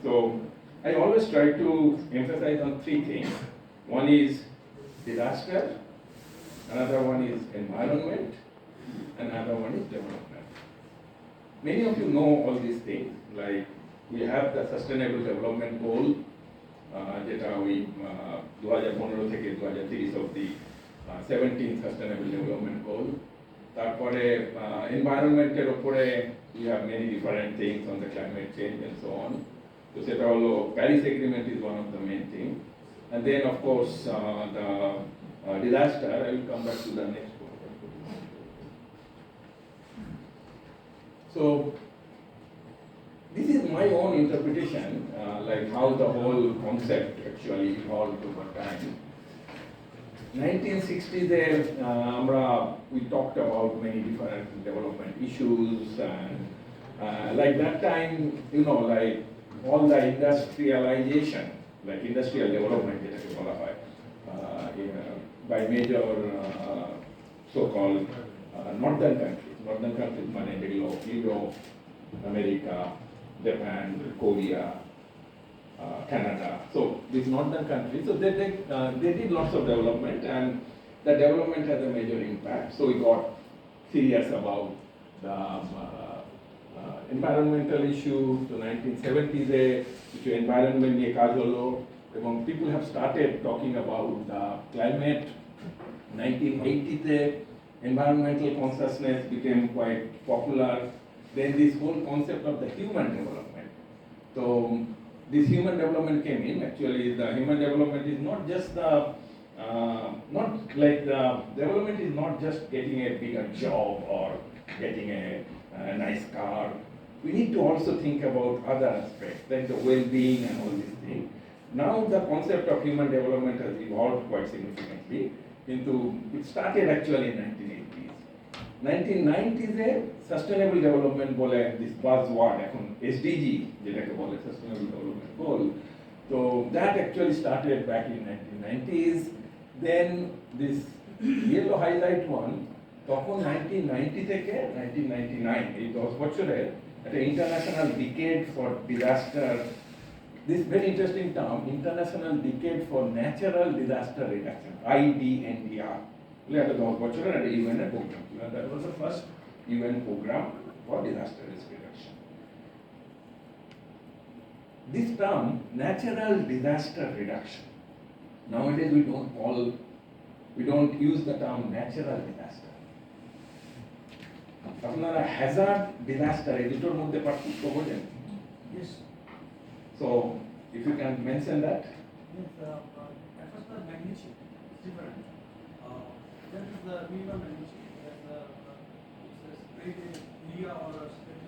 So I always try to emphasize on three things. One is disaster, another one is environment, and another one is development. Many of you know all these things, like we have the Sustainable Development Goal, যেটা ওই 2015 থেকে 2030 অবধি 17th Sustainable Development Goal. তারপরে এনভায়রনমেন্টের উপরে we have many different things on the climate change and so on. So সেটা হলো Paris Agreement is one of the main things. And then of course the disaster, I will come back to the next one. So this is my own interpretation, like how the whole concept actually evolved over time. 1960s, we talked about many different development issues, and like that time, like all the industrialization, like industrial development, by major so-called northern countries, Europe, America, Japan, Korea, Canada. So these northern countries, so they did lots of development, and the development has a major impact. So we got serious about the environmental issues. So 1970s, কিছু environment নিয়ে কাজ হলো, এবং people have started talking about the climate. 1980s, environmental consciousness became quite popular. Then this whole concept of the human development. So this human development came in. Actually, the human development is not just the development is not just getting a bigger job or getting a nice car. We need to also think about other aspects, like the well-being and all these things. Now the concept of human development has evolved quite significantly. It started actually in 1980s. 1990s sustainable development বলে this buzzword এখন SDG যেটাকে বলে sustainable development goal. So that actually started back in 1990s. Then this yellow highlight one তখন 1990 থেকে 1999 এই 10 বছরের একটা international decade for disaster. This very interesting term, International Decade for Natural Disaster Reduction, IDNDR. That was the first UN program for disaster risk reduction. This term, natural disaster reduction, nowadays we don't use the term natural disaster. আপনারা hazard disaster এই দুটোর মধ্যে পার্থক্য বোঝেন? Yes. So, if you can mention that. Yes, at first the magnitude is different. That is the minimum magnitude. It's a spread area or spread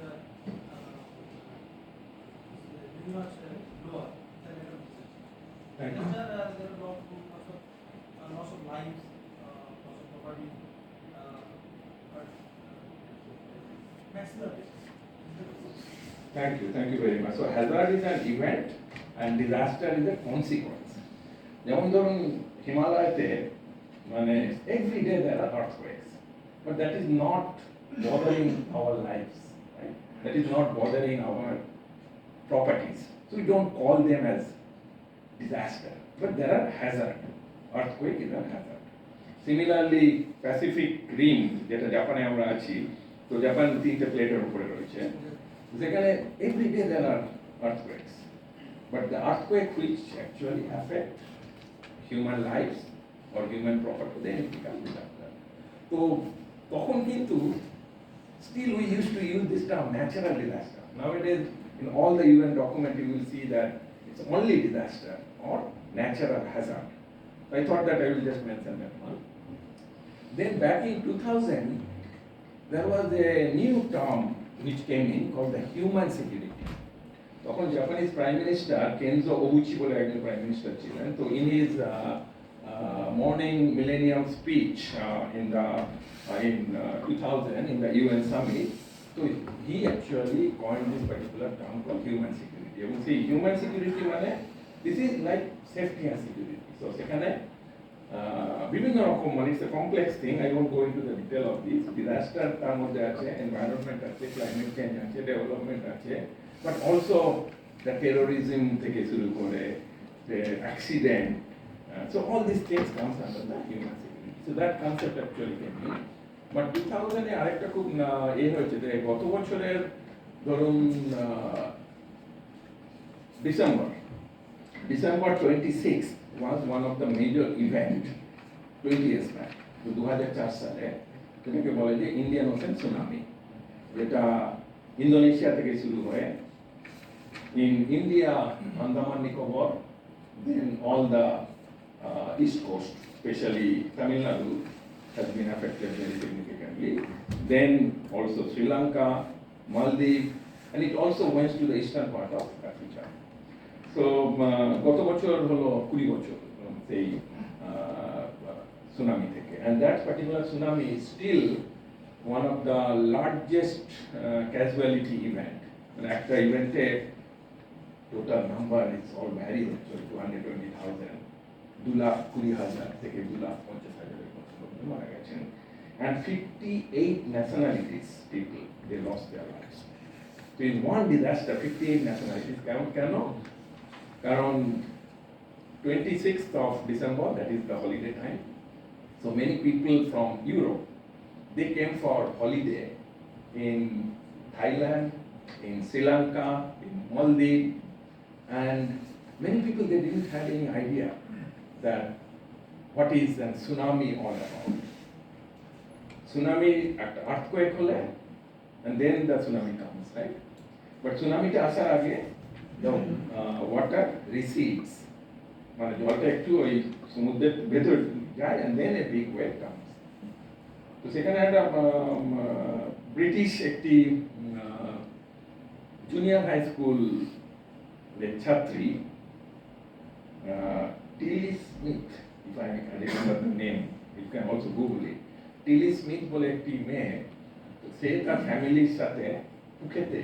much lower than a Thank you. There are lots of lives, lots of property, but maximum. Thank you very much. So hazard is an event and disaster is a consequence. যেমন ধরুন হিমালয়তে মানে every day there are earthquakes, but that is not bothering our lives, right? That is not bothering our properties. So we don't call them as disaster, but there are hazard. Earthquake is a hazard. Similarly, Pacific Rim, যেটা জাপানে আমরা আছি, তো Japan তিনটে প্লেটের উপরে রয়েছে, যেখানে every day there are earthquakes, but the earthquake which actually affect human lives or human property, then it becomes disaster. So তখন কিন্তু still we used to use this term natural disaster. Nowadays in all the UN document you will see that it's only disaster or natural hazard. So I thought that I will just mention that one. Then back in 2000 there was a new term which came in called the human security. তখন Japanese prime minister Kenzo ওগুচি বলে একজন prime minister ছিলেন, তো in his morning millennium speech in 2000 in the UN summit, so he actually coined this particular term called human security. এবং সেই human security মানে this is like safety and security. So সেখানে বিভিন্ন রকম মানে it's a complex thing. I won't go into the detail of this. Disaster তার মধ্যে আছে, environment আছে, climate change আছে, development আছে, but also the terrorism থেকে শুরু করে, the accident. So all these things comes under the human security. So that concept actually came in. But 2000 এ আরেকটা খুব হয়েছে যে গত বছরের ধরুন December 26th was one of the major event 20 years back. তো 2004 সালে যেটাকে বলে যে ইন্ডিয়ান ওশেন সুনামি, যেটা ইন্দোনেশিয়া থেকে শুরু হয়ে in India, Andaman Nicobar, then all the east coast, especially Tamil Nadu, has been affected very significantly. Then also Sri Lanka, Maldives, and it also went to the eastern part of Africa. So, গত বছর হলো 20 বছর সেই tsunami থেকে, and that particular tsunami is still one of the largest casualty event. মানে একটা ইভেন্টে total number is all varies actually 220,000, 2,20,000 থেকে 2,50,000 মারা গেছেন, and 58 nationalities people they lost their lives. So in one disaster 58 nationalities, কেন? কারণ 26th of December, that is the holiday time, so many people from Europe they came for holiday in Thailand, in Sri Lanka, in Maldives, and many people they didn't have any idea that what is a tsunami all about. Tsunami, earthquake hole, and then the tsunami comes, right? But tsunami ta asar age the water recedes, মানে জলটা একটু ওই সমুদ্রের ভেতর যায়, and then a big wave comes. তো সেখানে একটা ব্রিটিশ একটি জুনিয়র হাই স্কুল ছাত্রী টিলি Smith, if I remember the name, you can also Google it. টিলি Smith বলে একটি মেয়ে, সে তার ফ্যামিলির সাথে পুকেতে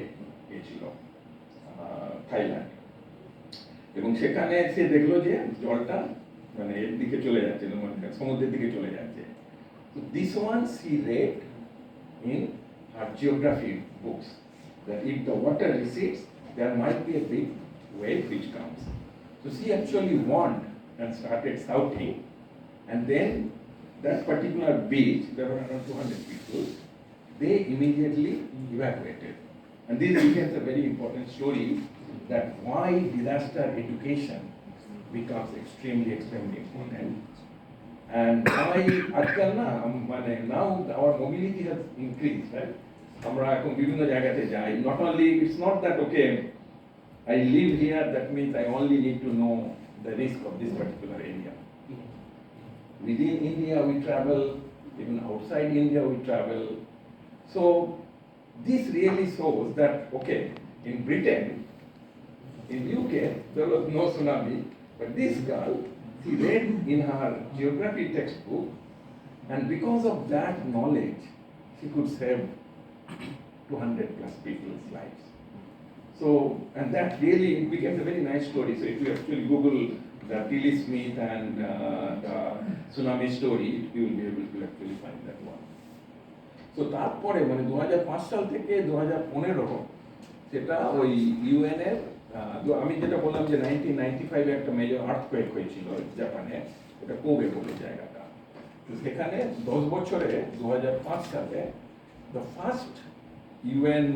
গেছিল থাইল্যান্ড, এবং সেখানে সে দেখলো যে জলটা মানে এর দিকে চলে যাচ্ছে, মানে সমুদ্রের দিকে চলে যাচ্ছে। So this one she read in her geography books that if the water recedes, there might be a big wave which comes. So she actually warned and started shouting, and then that particular beach, there were around 200 people, they immediately evacuated. And this becomes a very important story that why disaster education becomes extremely important. And why now our mobility has increased, right? আমরা এখন বিভিন্ন জায়গাতে যাই, not only it's not that okay I live here that means I only need to know the risk of this particular area. Within India we travel, even outside India we travel. So this really shows that okay, in Britain, in UK there was no tsunami, but this girl, she read in her geography textbook, and because of that knowledge she could save 200 plus people's lives. So, and that really became a very nice story. So if you actually Google the Tilly Smith and the tsunami story, you will be able to actually find that one. So তারপরে মানে 2005 সাল থেকে 2015 সেটা ওই UN এর আমি যেটা বললাম যে 1995 এ একটা মেজর আর্থকোয়েক হয়েছিল জাপানে, এটা কোবে বলে জায়গাটা। তো সেখানে 10 বছরে 2005 সালে the first UN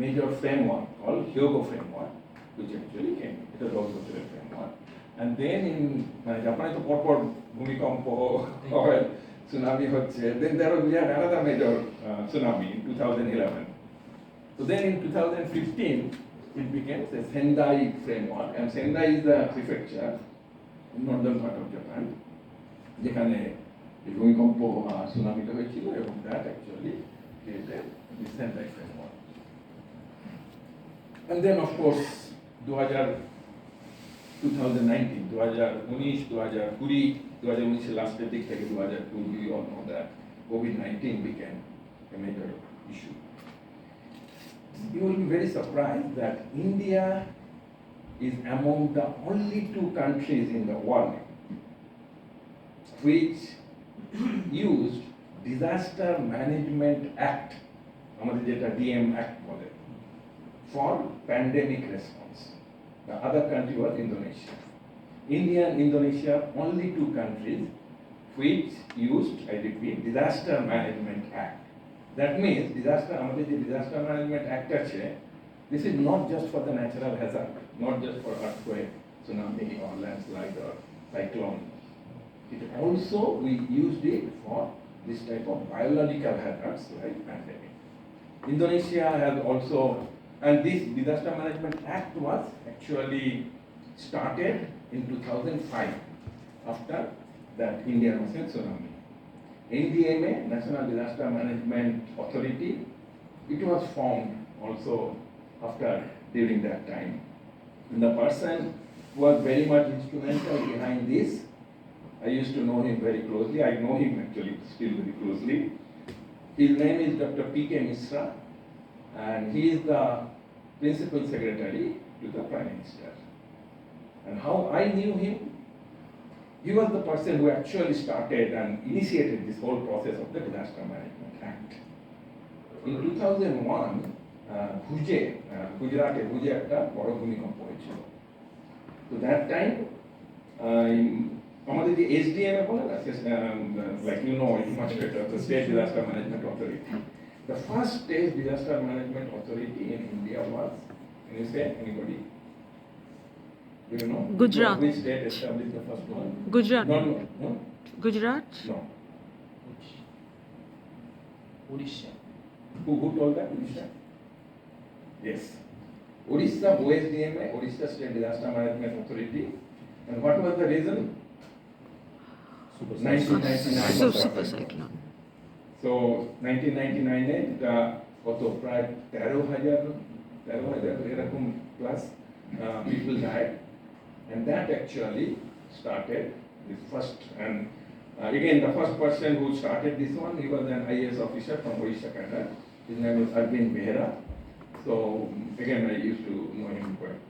major framework called Hyogo framework, which actually came, এটা 10 বছরের framework, and then in মানে জাপানে তো পরপর ভূমিকম্প হয়, tsunami হচ্ছে, then there was another major tsunami in 2011. So then in 2015 it became the Sendai framework, and Sendai is the prefecture in northern part of Japan, যেখানে ভূমিকম্প tsunami হয়েছিল, এবং that actually created the Sendai framework. And then of course 2019, 2019 লাস্টের দিক থেকে 2020, we all know that COVID-19 became a major issue. You will be very surprised that India is among the only 2 countries in the world which used Disaster Management Act, আমাদের যেটা DM act বলে, for pandemic response. The other country was Indonesia. India and Indonesia, only two countries which used, I repeat, Disaster Management Act. That means আমাদের যে Disaster Management Act আছে, this is not just for the natural hazard, not just for earthquake, tsunami or landslide or cyclone. It also, we used it for this type of biological hazards like pandemic. Indonesia has also, and this Disaster Management Act was actually started in 2005 after that Indian Ocean tsunami. NDMA, National Disaster Management Authority, it was formed also during that time. And the person who was very much instrumental behind this, I used to know him very closely. I know him actually still very closely. His name is Dr. P.K. Misra, and he is the Principal Secretary to the Prime Minister. And how I knew him, he was the person who actually started and initiated this whole process of the Disaster Management Act. In 2001, গুজরাটে একটা বড় ভূমিকম্প হয়েছিল। So that time, আমাদের যে SDM বলে না, like you know it much better, the State Disaster Management Authority. The first State Disaster Management Authority in India was, can you say anybody? Do you know? Gujarat. Which state established the first one? Gujarat. No. Gujarat? No. Odisha. Who told that? Odisha? Yes. Odisha OSDMA, Odisha State Disaster Management Authority. And what was the reason? 1999. Super cyclone. So 1999 এটা কত প্রায় 13,000 এরকম plus people died, and that actually started this first. And again, the first person who started this one, he was an IAS officer from Odisha, Canada. His name was Arvind Behera. So again, I used to know him quite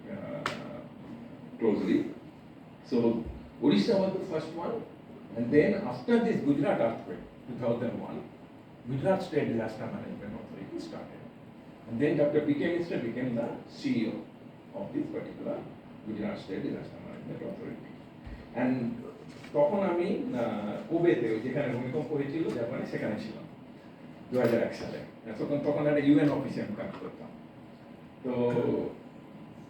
closely. So Odisha was the first one, and then after this Gujarat earthquake, 2001, Gujarat State Disaster Management Authority started, and then Dr. P.K. Misra became the CEO of this particular Gujarat State Disaster Management Authority. And তখন আমি কোবেতে যেখানে ভূমিকম্প হয়েছিল জাপানে সেখানে ছিলাম 2001 সালে। তখন একটা ইউএন অফিসে আমি কাজ করতাম। তো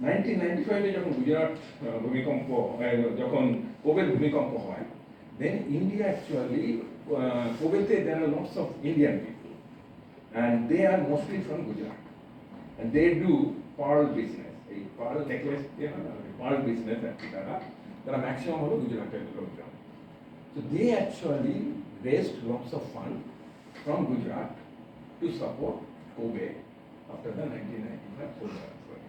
1995-এ যখন গুজরাট ভূমিকম্প, যখন কোবের ভূমিকম্প হয়, then India actually, Kobete, there are lots of Indian people, and they are mostly from Gujarat, and they do pearl business, a pearl necklace, pearl business actually, there are maximum of Gujarati local. So they actually raised lots of funds from Gujarat to support Kobe after the 1995 Kobe earthquake.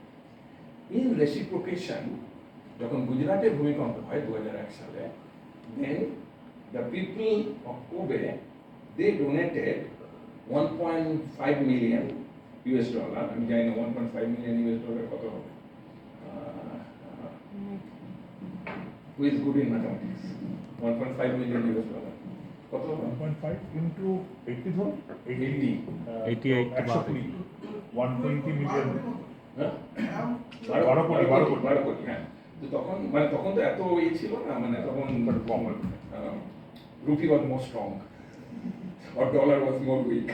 In reciprocation, যখন গুজরাটে ভূমিকম্প হয় 2001 সালে, then the people of Kobe, they donated 1.5 million US dollar. আমি জানি না 1.5 million US dollar কত হবে? Who is good in mathematics? 1.5 million US dollar. কত হবে? 1.5 into 80 ধরুন 80. 88 120 মিলিয়ন হ্যাঁ? 12 কোটি, হ্যাঁ। তো তখন তো এত ছিল না, তখন কম, rupee was more strong or dollar was more weak.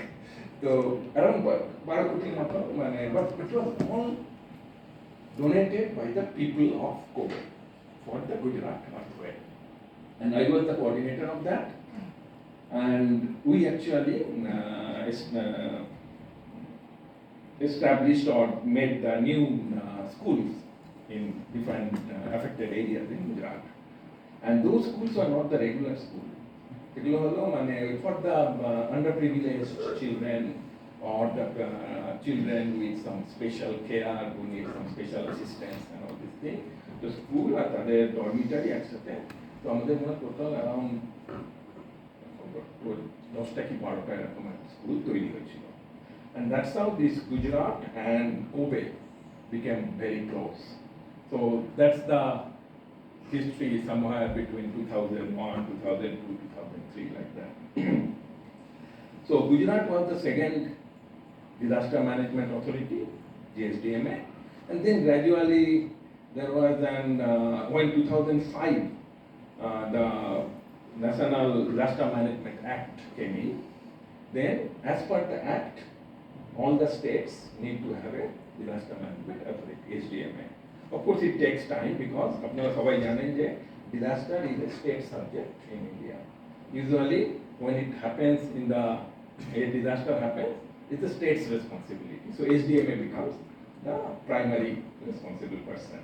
So around 12 কোটির মতো, but it was all donated by the people of Kobe for the Gujarat earthquake. And I was the coordinator of that. And we actually established or made the new schools in different affected areas in Gujarat. And those schools are not the regular school. For the underprivileged children or the children with some special care who need some special assistance and all this thing. The school are the dormitory একসাথে। তো আমাদের total around 10টা কি 12টা এরকম school তৈরি হয়েছিল। And that's how this Gujarat and Kobe became very close. So that's the history somewhere between 2001, 2002, 2003, like that. So Gujarat was the second disaster management authority, GSDMA, and then gradually there was when 2005 the National Disaster Management Act came in. Then, as per the Act, all the states need to have a disaster management authority, HDMA. Of course, it takes time because আপনারা সবাই জানেন যে disaster is a state subject in India. Usually, when it happens a disaster happens, it's the state's responsibility. So HDMA becomes the primary responsible person.